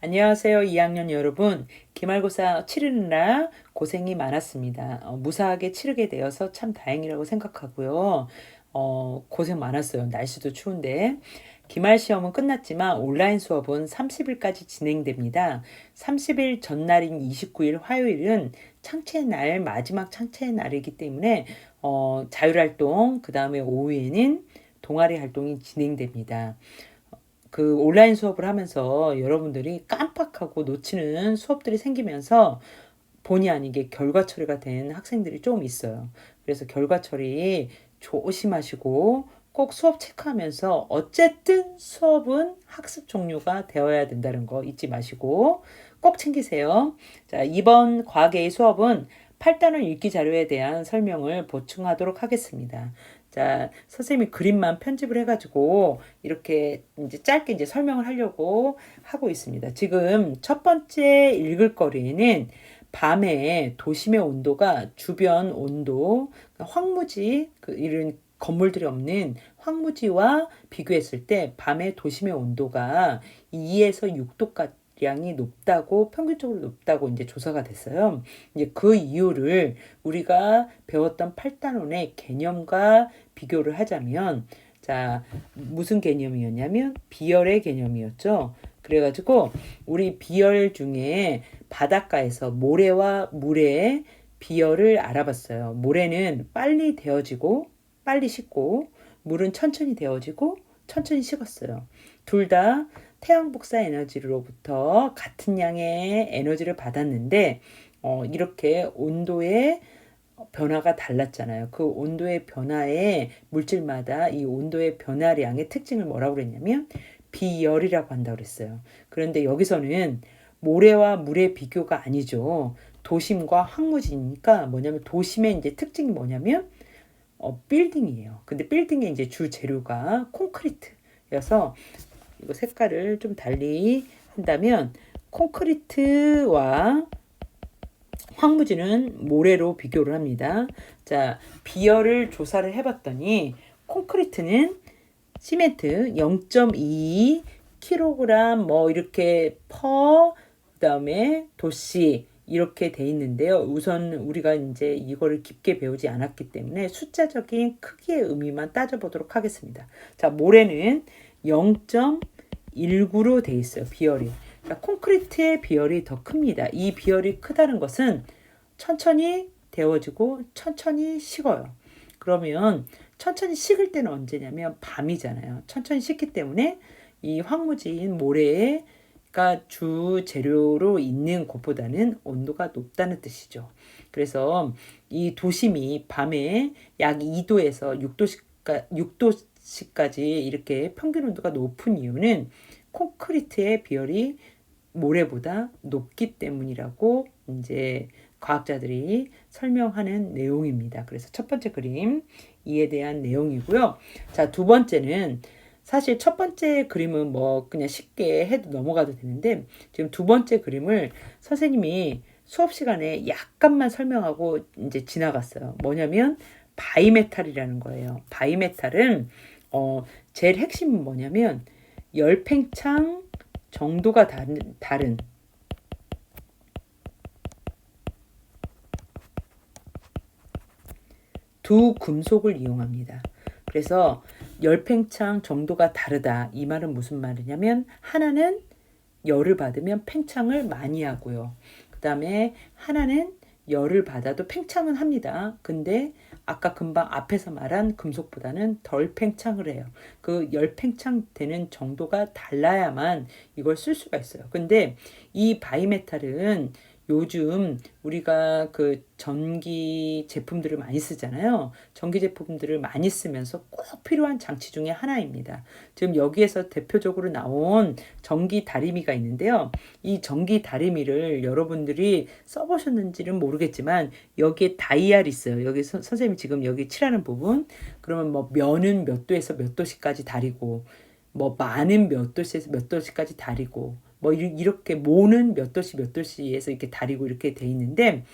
안녕하세요, 2학년 여러분. 기말고사 치르느라 고생이 많았습니다. 무사하게 치르게 되어서 참 다행이라고 생각하고요. 고생 많았어요. 날씨도 추운데. 기말 시험은 끝났지만 온라인 수업은 30일까지 진행됩니다. 30일 전날인 29일 화요일은 창체의 날, 마지막 창체의 날이기 때문에 자율활동, 그 다음에 오후에는 동아리 활동이 진행됩니다. 그 온라인 수업을 하면서 여러분들이 깜빡하고 놓치는 수업들이 생기면서 본의 아니게 결과 처리가 된 학생들이 좀 있어요. 그래서 결과 처리 조심하시고 꼭 수업 체크하면서 어쨌든 수업은 학습 종료가 되어야 된다는 거 잊지 마시고 꼭 챙기세요. 자, 이번 과학의 수업은 8단원 읽기 자료에 대한 설명을 보충하도록 하겠습니다. 자, 선생님이 그림만 편집을 해가지고 이렇게 이제 짧게 이제 설명을 하려고 하고 있습니다. 지금 첫 번째 읽을 거리는 밤에 도심의 온도가 주변 온도, 황무지, 이런 건물들이 없는 황무지와 비교했을 때 밤에 도심의 온도가 2에서 6도가량이 높다고, 평균적으로 높다고 이제 조사가 됐어요. 이제 그 이유를 우리가 배웠던 8단원의 개념과 비교를 하자면, 자, 무슨 개념이었냐면 비열의 개념이었죠. 그래가지고 우리 비열 중에 바닷가에서 모래와 물의 비열을 알아봤어요. 모래는 빨리 데워지고 빨리 식고 물은 천천히 데워지고 천천히 식었어요. 둘 다 태양 복사 에너지로부터 같은 양의 에너지를 받았는데 이렇게 온도의 변화가 달랐잖아요. 그 온도의 변화에 물질마다 이 온도의 변화량의 특징을 뭐라고 그랬냐면 비열이라고 한다고 그랬어요. 그런데 여기서는 모래와 물의 비교가 아니죠. 도심과 황무지니까 뭐냐면 도심의 이제 특징이 뭐냐면 빌딩이에요. 근데 빌딩의 이제 주 재료가 콘크리트여서 이거 색깔을 좀 달리 한다면 콘크리트와 황무지는 모래로 비교를 합니다. 자, 비열을 조사를 해봤더니 콘크리트는 시멘트 0.2kg 뭐 이렇게 그다음에 도씨 이렇게 돼 있는데요. 우선 우리가 이제 이거를 깊게 배우지 않았기 때문에 숫자적인 크기의 의미만 따져보도록 하겠습니다. 자, 모래는 0.19로 돼 있어요. 비열이. 콘크리트의 비열이 더 큽니다. 이 비열이 크다는 것은 천천히 데워지고 천천히 식어요. 그러면 천천히 식을 때는 언제냐면 밤이잖아요. 천천히 식기 때문에 이 황무지인 모래가 주 재료로 있는 곳보다는 온도가 높다는 뜻이죠. 그래서 이 도심이 밤에 약 2도에서 6도까지 이렇게 평균 온도가 높은 이유는 콘크리트의 비열이 모래보다 높기 때문이라고 이제 과학자들이 설명하는 내용입니다. 그래서 첫 번째 그림 이에 대한 내용이고요. 자, 두 번째는 사실 첫 번째 그림은 뭐 그냥 쉽게 해도 넘어가도 되는데 지금 두 번째 그림을 선생님이 수업 시간에 약간만 설명하고 이제 지나갔어요. 뭐냐면 바이메탈이라는 거예요. 바이메탈은 제일 핵심은 뭐냐면 열팽창 정도가 다른 두 금속을 이용합니다. 그래서 열팽창 정도가 다르다. 이 말은 무슨 말이냐면 하나는 열을 받으면 팽창을 많이 하고요. 그 다음에 하나는 열을 받아도 팽창은 합니다. 근데 아까 금방 앞에서 말한 금속보다는 덜 팽창을 해요. 그 열 팽창 되는 정도가 달라야만 이걸 쓸 수가 있어요. 근데 이 바이메탈은 요즘 우리가 그 전기 제품들을 많이 쓰잖아요. 전기 제품들을 많이 쓰면서 꼭 필요한 장치 중에 하나입니다. 지금 여기에서 대표적으로 나온 전기 다리미가 있는데요. 이 전기 다리미를 여러분들이 써보셨는지는 모르겠지만 여기에 다이얼이 있어요. 여기 선생님이 지금 여기 칠하는 부분. 그러면 뭐 면은 몇 도에서 몇 도씩까지 다리고 뭐 마는 몇 도씨에서 몇 도씨까지 다리고 뭐 이렇게 모는 몇 도씨 몇 도씨에서 이렇게 다리고 이렇게 돼 있는데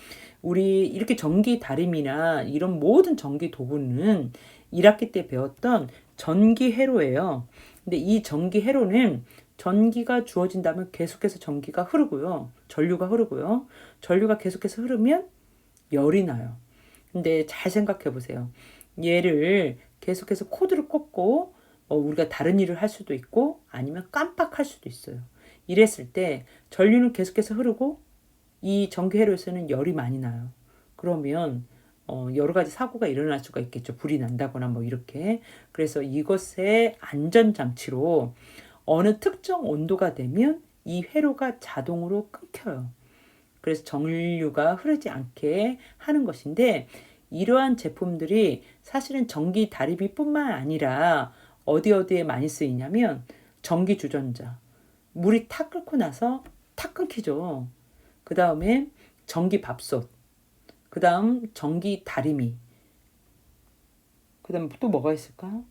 우리 이렇게 전기 다림이나 이런 모든 전기 도구는 1학기 때 배웠던 전기 회로예요. 근데 이 전기 회로는 전기가 주어진다면 계속해서 전기가 흐르고요. 전류가 흐르고요. 전류가 계속해서 흐르면 열이 나요. 근데 잘 생각해 보세요. 얘를 계속해서 코드를 꽂고 우리가 다른 일을 할 수도 있고 아니면 깜빡할 수도 있어요. 이랬을 때 전류는 계속해서 흐르고 이 전기 회로에서는 열이 많이 나요. 그러면 여러 가지 사고가 일어날 수가 있겠죠. 불이 난다거나 뭐 이렇게. 그래서 이것의 안전장치로 어느 특정 온도가 되면 이 회로가 자동으로 끊겨요. 그래서 전류가 흐르지 않게 하는 것인데 이러한 제품들이 사실은 전기 다리비뿐만 아니라 어디에 많이 쓰이냐면 전기 주전자. 물이 탁 끓고 나서 탁 끊기죠. 그 다음에 전기 밥솥. 그 다음 전기 다리미. 그 다음에 또 뭐가 있을까?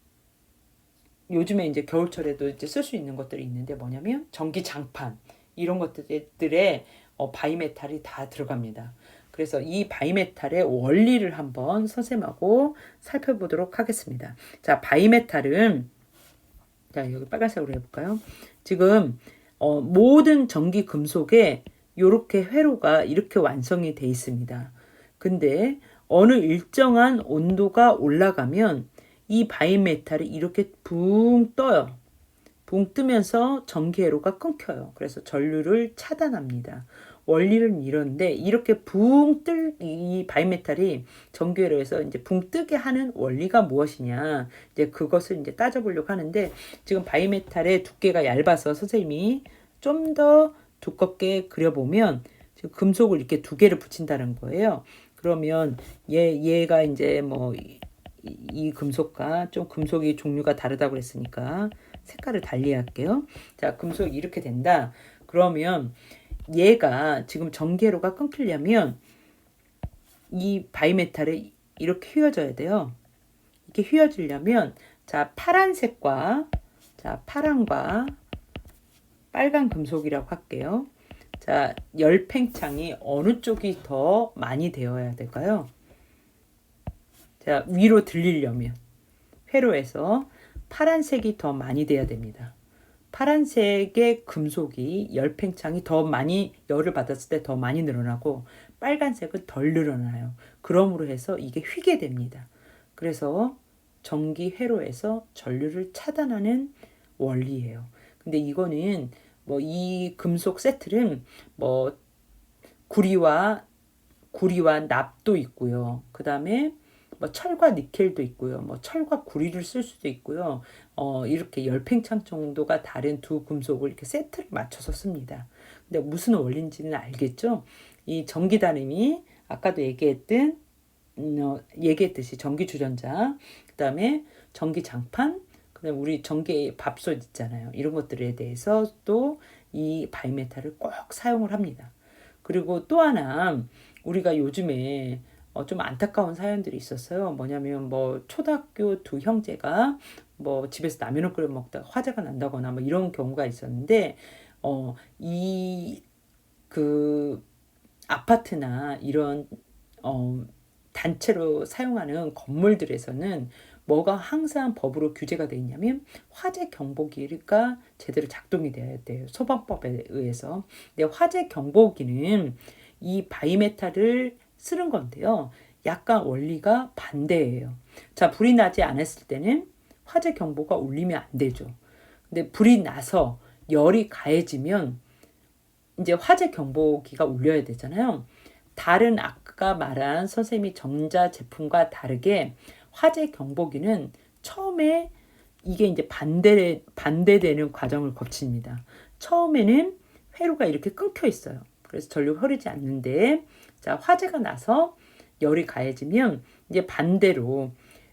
요즘에 이제 겨울철에도 이제 쓸 수 있는 것들이 있는데 뭐냐면 전기 장판. 이런 것들에 바이메탈이 다 들어갑니다. 그래서 이 바이메탈의 원리를 한번 선생님하고 살펴보도록 하겠습니다. 자, 바이메탈은 자, 여기 빨간색으로 해볼까요? 지금 모든 전기 금속에 이렇게 회로가 이렇게 완성이 돼 있습니다. 근데 어느 일정한 온도가 올라가면 이 바이메탈이 이렇게 붕 떠요. 붕 뜨면서 전기 회로가 끊겨요. 그래서 전류를 차단합니다. 원리는 이런데 이렇게 붕 뜰 이 바이메탈이 전기 회로에서 이제 붕 뜨게 하는 원리가 무엇이냐 이제 그것을 이제 따져보려고 하는데 지금 바이메탈의 두께가 얇아서 선생님이 좀 더 두껍게 그려보면 지금 금속을 이렇게 두 개를 붙인다는 거예요. 그러면 얘가 이제 뭐 이 금속과 좀 금속이 종류가 다르다고 그랬으니까 색깔을 달리 할게요. 자, 금속이 이렇게 된다. 그러면 얘가 지금 전기회로가 끊기려면 이 바이메탈이 이렇게 휘어져야 돼요. 이렇게 휘어지려면 자, 파란과 빨간 금속이라고 할게요. 자, 열팽창이 어느 쪽이 더 많이 되어야 될까요? 자, 위로 들리려면 회로에서 파란색이 더 많이 돼야 됩니다. 파란색의 금속이 열팽창이 더 많이 열을 받았을 때 더 많이 늘어나고 빨간색은 덜 늘어나요. 그러므로 해서 이게 휘게 됩니다. 그래서 전기 회로에서 전류를 차단하는 원리예요. 근데 이거는 뭐 이 금속 세트는 뭐 구리와 납도 있고요. 그 다음에 뭐 철과 니켈도 있고요. 뭐 철과 구리를 쓸 수도 있고요. 이렇게 열팽창 정도가 다른 두 금속을 이렇게 세트를 맞춰서 씁니다. 근데 무슨 원리인지는 알겠죠? 이 전기다림이 아까도 얘기했듯이 전기 주전자, 그 다음에 전기 장판, 그다음에 우리 전기 밥솥 있잖아요. 이런 것들에 대해서 또 이 바이메탈을 꼭 사용을 합니다. 그리고 또 하나 우리가 요즘에 좀 안타까운 사연들이 있었어요. 뭐냐면 뭐 초등학교 두 형제가 뭐 집에서 라면을 끓여 먹다가 화재가 난다거나 뭐 이런 경우가 있었는데 이 그 아파트나 이런 단체로 사용하는 건물들에서는 뭐가 항상 법으로 규제가 되어 있냐면 화재 경보기가 제대로 작동이 돼야 돼요. 소방법에 의해서. 근데 화재 경보기는 이 바이메탈을 쓰는 건데요. 약간 원리가 반대예요. 자, 불이 나지 않았을 때는 화재 경보가 울리면 안 되죠. 근데 불이 나서 열이 가해지면 이제 화재 경보기가 울려야 되잖아요. 다른 아까 말한 선생님이 전자 제품과 다르게 화재 경보기는 처음에 이게 이제 반대되는 과정을 거칩니다. 처음에는 회로가 이렇게 끊겨 있어요. 그래서 전류가 흐르지 않는데 자, 화재가 나서 열이 가해지면 이제 반대로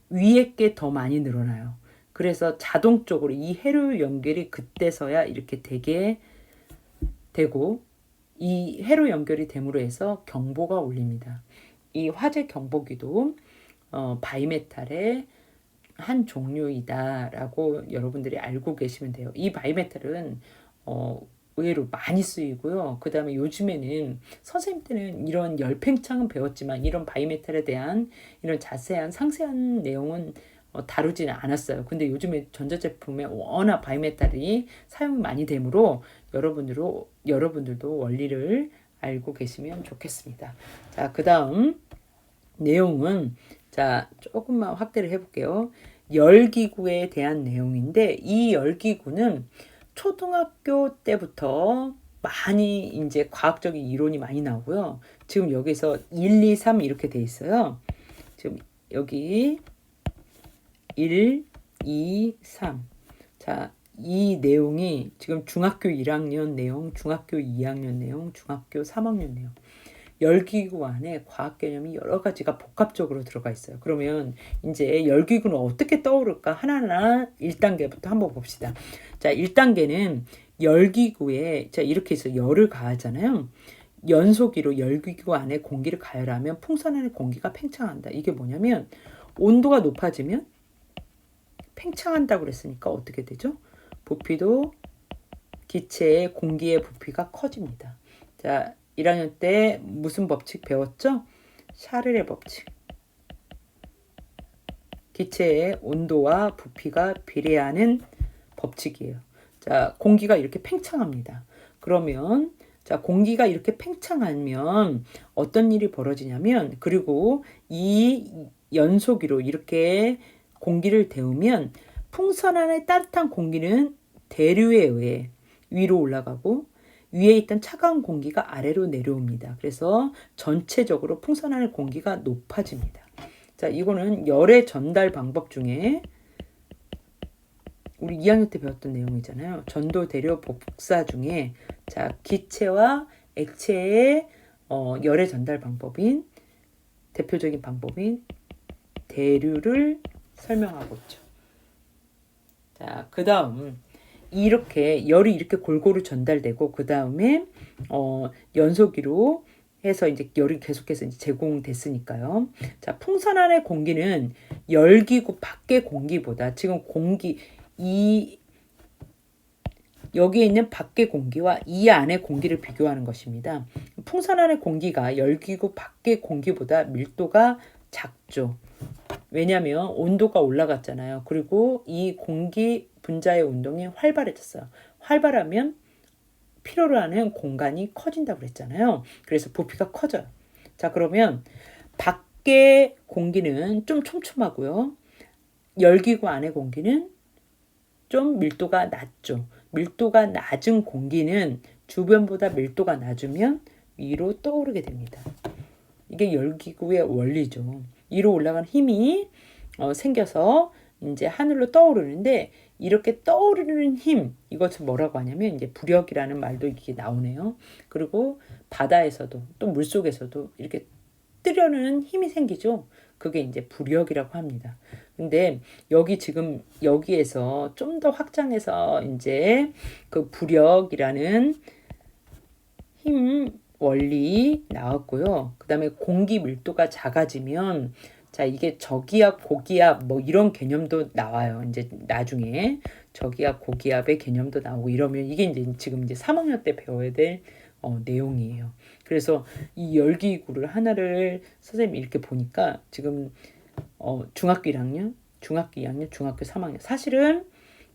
위에 게 더 많이 늘어나요. 그래서 자동적으로 이 회로 연결이 그때서야 이렇게 되고 이 회로 연결이 됨으로 해서 경보가 울립니다. 이 화재 경보기도 바이메탈의 한 종류이다라고 여러분들이 알고 계시면 돼요. 이 바이메탈은 의외로 많이 쓰이고요. 그 다음에 요즘에는 선생님 때는 이런 열팽창은 배웠지만 이런 바이메탈에 대한 이런 자세한 상세한 내용은 다루지는 않았어요. 근데 요즘에 전자제품에 워낙 바이메탈이 사용이 많이 되므로 여러분들도 원리를 알고 계시면 좋겠습니다. 자, 그 다음 내용은 자 조금만 확대를 해볼게요. 열기구에 대한 내용인데 이 열기구는 초등학교 때부터 많이 이제 과학적인 이론이 많이 나오고요. 지금 여기서 1, 2, 3 이렇게 돼 있어요. 지금 여기 1, 2, 3. 자, 이 내용이 지금 중학교 1학년 내용, 중학교 2학년 내용, 중학교 3학년 내용. 열기구 안에 과학 개념이 여러 가지가 복합적으로 들어가 있어요. 그러면 이제 열기구는 어떻게 떠오를까? 하나하나 1단계부터 한번 봅시다. 자, 1단계는 열기구에 자 이렇게 해서 열을 가하잖아요. 연소기로 열기구 안에 공기를 가열하면 풍선 안에 공기가 팽창한다. 이게 뭐냐면 온도가 높아지면 팽창한다고 그랬으니까 어떻게 되죠? 부피도 기체의 공기의 부피가 커집니다. 자, 1학년 때 무슨 법칙 배웠죠? 샤를의 법칙. 기체의 온도와 부피가 비례하는 법칙이에요. 자, 공기가 이렇게 팽창합니다. 그러면 자, 공기가 이렇게 팽창하면 어떤 일이 벌어지냐면 그리고 이 연소기로 이렇게 공기를 데우면 풍선 안에 따뜻한 공기는 대류에 의해 위로 올라가고 위에 있던 차가운 공기가 아래로 내려옵니다. 그래서 전체적으로 풍선 안의 공기가 높아집니다. 자, 이거는 열의 전달 방법 중에 우리 2학년 때 배웠던 내용이잖아요. 전도, 대류, 복사 중에 자, 기체와 액체의 열의 전달 방법인 대표적인 방법인 대류를 설명하고 있죠. 자, 그 다음 이렇게 열이 이렇게 골고루 전달되고 그 다음에 연소기로 해서 이제 열이 계속해서 이제 제공됐으니까요. 자, 풍선 안의 공기는 열기구 밖의 공기보다 지금 공기 이 여기에 있는 밖의 공기와 이 안의 공기를 비교하는 것입니다. 풍선 안의 공기가 열기구 밖의 공기보다 밀도가 작죠. 왜냐하면 온도가 올라갔잖아요. 그리고 이 공기 분자의 운동이 활발해졌어요. 활발하면 필요로 하는 공간이 커진다고 그랬잖아요. 그래서 부피가 커져요. 자, 그러면 밖의 공기는 좀 촘촘하고요. 열기구 안의 공기는 좀 밀도가 낮죠. 밀도가 낮은 공기는 주변보다 밀도가 낮으면 위로 떠오르게 됩니다. 이게 열기구의 원리죠. 위로 올라간 힘이 생겨서 이제 하늘로 떠오르는데 이렇게 떠오르는 힘 이것을 뭐라고 하냐면 이제 부력이라는 말도 이게 나오네요. 그리고 바다에서도 또 물속에서도 이렇게 뜨려는 힘이 생기죠. 그게 이제 부력이라고 합니다. 근데 여기 지금 여기에서 좀 더 확장해서 이제 그 부력이라는 힘 원리 나왔고요. 그 다음에 공기 밀도가 작아지면 자 이게 저기압 고기압 뭐 이런 개념도 나와요. 이제 나중에 저기압 고기압의 개념도 나오고 이러면 이게 이제 지금 이제 3학년 때 배워야 될 내용이에요. 그래서 이 열기구를 하나를 선생님이 이렇게 보니까 지금 중학교 1학년, 중학교 2학년, 중학교 3학년 사실은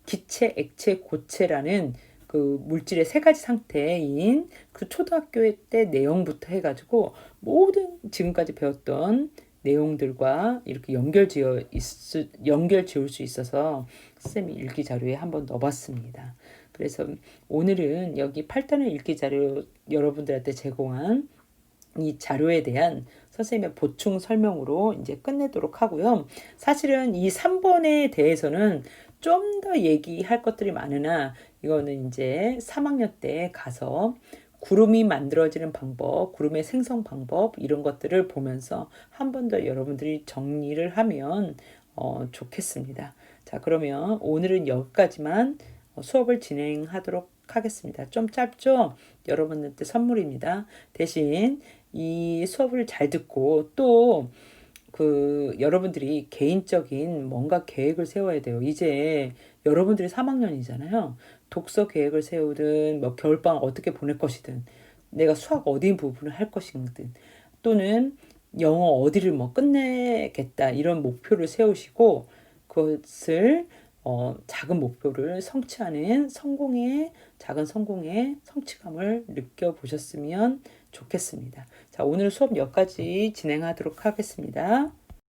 기체, 액체, 고체라는 그 물질의 세 가지 상태인 그 초등학교 때 내용부터 해가지고 모든 지금까지 배웠던 내용들과 이렇게 연결 지을 수 있어서 쌤이 일기 자료에 한번 넣어봤습니다. 그래서 오늘은 여기 8단원 일기 자료 여러분들한테 제공한 이 자료에 대한 선생님의 보충 설명으로 이제 끝내도록 하고요. 사실은 이 3번에 대해서는 좀 더 얘기할 것들이 많으나 이거는 이제 3학년 때 가서 구름이 만들어지는 방법, 구름의 생성 방법 이런 것들을 보면서 한 번 더 여러분들이 정리를 하면 좋겠습니다. 자, 그러면 오늘은 여기까지만 수업을 진행하도록 하겠습니다. 좀 짧죠? 여러분한테 선물입니다. 대신 이 수업을 잘 듣고 또 그 여러분들이 개인적인 뭔가 계획을 세워야 돼요. 이제 여러분들이 3학년이잖아요. 독서 계획을 세우든 뭐 겨울방학 어떻게 보낼 것이든 내가 수학 어디 부분을 할 것이든 또는 영어 어디를 뭐 끝내겠다 이런 목표를 세우시고 그것을 작은 목표를 성취하는 작은 성공의 성취감을 느껴보셨으면 좋겠습니다. 자, 오늘 수업 여기까지 진행하도록 하겠습니다.